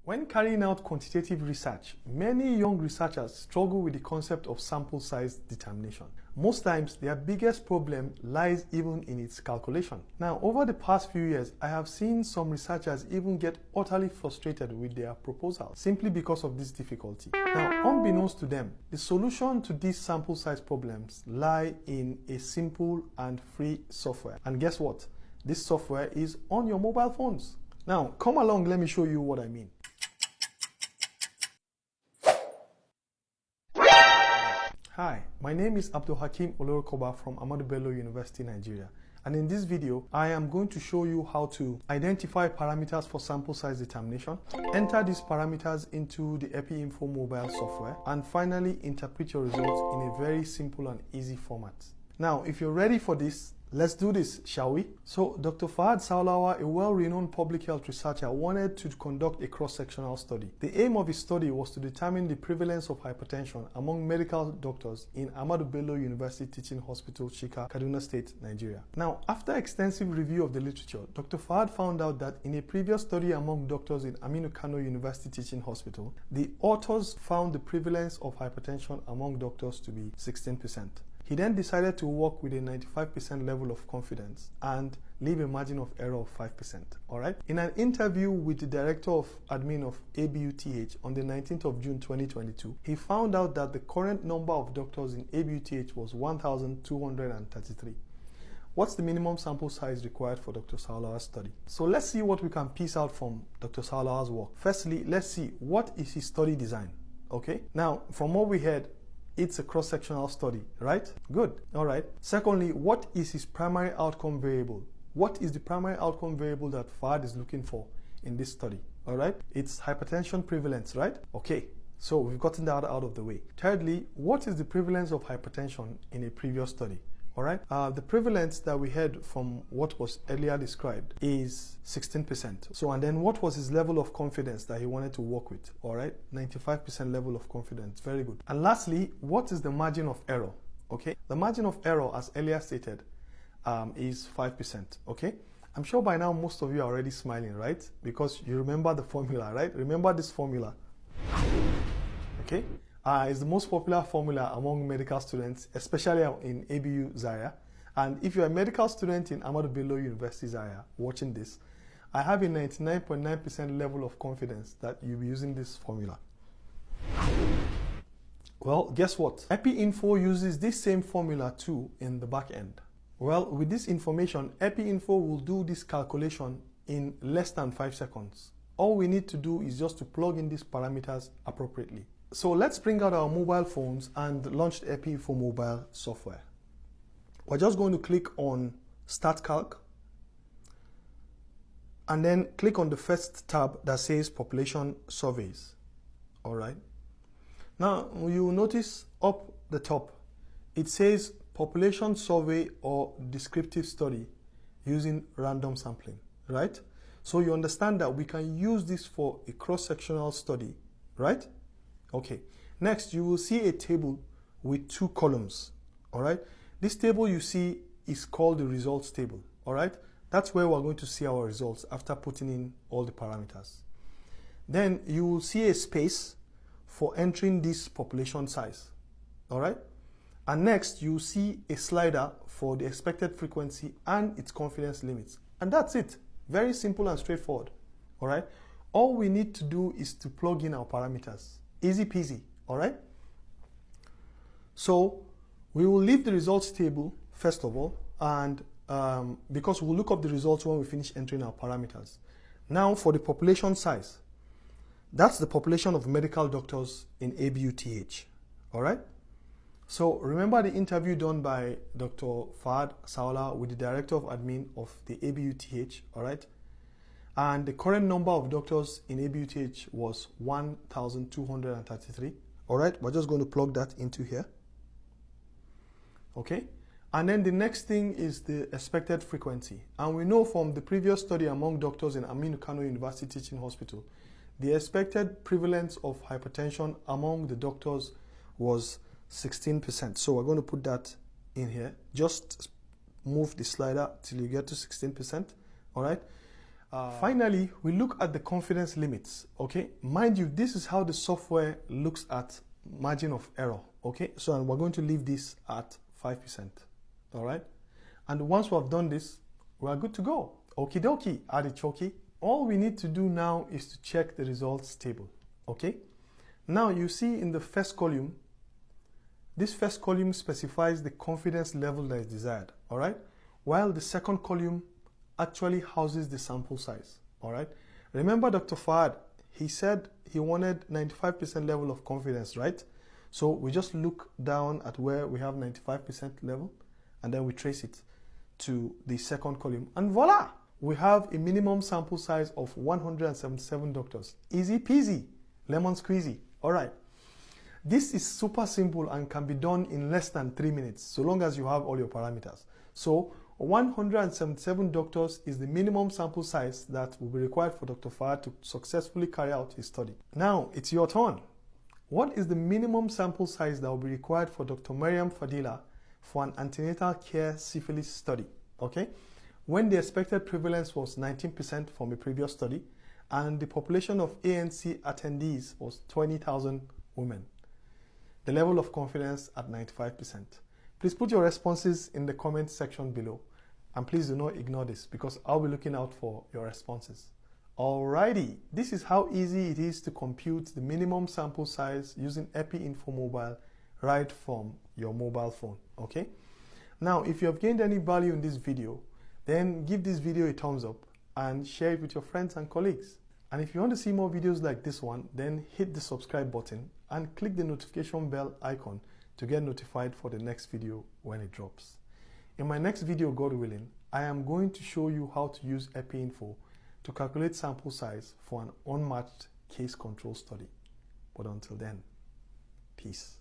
When carrying out quantitative research, many young researchers struggle with the concept of sample size determination. Most times, their biggest problem lies even in its calculation. Now, over the past few years, I have seen some researchers even get utterly frustrated with their proposals simply because of this difficulty. Now, unbeknownst to them, the solution to these sample size problems lie in a simple and free software. And guess what? This software is on your mobile phones. Now, come along, let me show you what I mean. Hi, my name is Abdul Hakim Olorokoba from Ahmadu Bello University, Nigeria. And in this video, I am going to show you how to identify parameters for sample size determination, enter these parameters into the EpiInfo mobile software, and finally interpret your results in a very simple and easy format. Now, if you're ready for this, let's do this, shall we? So, Dr. Fahad Saulawa, a well-renowned public health researcher, wanted to conduct a cross-sectional study. The aim of his study was to determine the prevalence of hypertension among medical doctors in Ahmadu Bello University Teaching Hospital, Shika, Kaduna State, Nigeria. Now, after extensive review of the literature, Dr. Fahad found out that in a previous study among doctors in Aminu Kano University Teaching Hospital, the authors found the prevalence of hypertension among doctors to be 16%. He then decided to work with a 95% level of confidence and leave a margin of error of 5%. Alright? In an interview with the director of admin of ABUTH on the 19th of June 2022, he found out that the current number of doctors in ABUTH was 1,233. What's the minimum sample size required for Dr. Saulawa's study? So let's see what we can piece out from Dr. Saulawa's work. Firstly, let's see what is his study design. Okay? Now, from what we heard, it's a cross-sectional study, right? Good. All right. Secondly, what is his primary outcome variable? What is the primary outcome variable that Fahad is looking for in this study? All right. It's hypertension prevalence, right? Okay. So we've gotten that out of the way. Thirdly, what is the prevalence of hypertension in a previous study? All right. The prevalence that we had from what was earlier described is 16%. So, and then what was his level of confidence that he wanted to work with? All right. 95% level of confidence. Very good. And lastly, what is the margin of error? Okay. The margin of error, as earlier stated, is 5%. Okay. I'm sure by now most of you are already smiling, right? Because you remember the formula, right? Remember this formula. Okay. It's the most popular formula among medical students, especially in ABU Zaria. And if you're a medical student in Ahmadu Bello University Zaria watching this, I have a 99.9% level of confidence that you'll be using this formula. Well, guess what? EpiInfo uses this same formula too in the back end. Well, with this information, EpiInfo will do this calculation in less than 5 seconds. All we need to do is just to plug in these parameters appropriately. So let's bring out our mobile phones and launch the EpiInfo mobile software. We're just going to click on Start Calc and then click on the first tab that says Population Surveys. All right. Now you notice up the top, it says Population Survey or Descriptive Study using random sampling, right? So you understand that we can use this for a cross-sectional study, right? Okay, next you will see a table with 2 columns, all right? This table you see is called the results table, all right? That's where we're going to see our results after putting in all the parameters. Then you will see a space for entering this population size, all right? And next you will see a slider for the expected frequency and its confidence limits. And that's it, very simple and straightforward, all right? All we need to do is to plug in our parameters. Easy peasy, all right? So we will leave the results table first of all, and because we'll look up the results when we finish entering our parameters. Now for the population size, that's the population of medical doctors in ABUTH, all right? So remember the interview done by Dr. Fahad Saulawa with the director of admin of the ABUTH, all right? And the current number of doctors in ABUTH was 1,233. All right, we're just going to plug that into here. Okay, and then the next thing is the expected frequency. And we know from the previous study among doctors in Aminu Kano University Teaching Hospital, the expected prevalence of hypertension among the doctors was 16%. So we're going to put that in here. Just move the slider till you get to 16%. All right. Finally, we look at the confidence limits, okay? Mind you, this is how the software looks at margin of error, okay? So we're going to leave this at 5%, all right? And once we have done this, we're good to go. Okie dokie, artichoke. All we need to do now is to check the results table, okay? Now you see in the first column, this first column specifies the confidence level that is desired, all right? While the second column actually houses the sample size, all right? Remember Dr. Fahad, he said he wanted 95% level of confidence, right? So we just look down at where we have 95% level and then we trace it to the second column and voila! We have a minimum sample size of 177 doctors. Easy peasy, lemon squeezy, all right? This is super simple and can be done in less than 3 minutes, so long as you have all your parameters. So 177 doctors is the minimum sample size that will be required for Dr. Fahad to successfully carry out his study. Now, it's your turn. What is the minimum sample size that will be required for Dr. Mariam Fadila for an antenatal care syphilis study? Okay? When the expected prevalence was 19% from a previous study, and the population of ANC attendees was 20,000 women. The level of confidence at 95%. Please put your responses in the comment section below. And please do not ignore this because I'll be looking out for your responses. Alrighty, this is how easy it is to compute the minimum sample size using EpiInfo Mobile right from your mobile phone, okay? Now, if you have gained any value in this video, then give this video a thumbs up and share it with your friends and colleagues. And if you want to see more videos like this one, then hit the subscribe button and click the notification bell icon to get notified for the next video when it drops. In my next video, God willing, I am going to show you how to use EpiInfo to calculate sample size for an unmatched case control study. But until then, peace.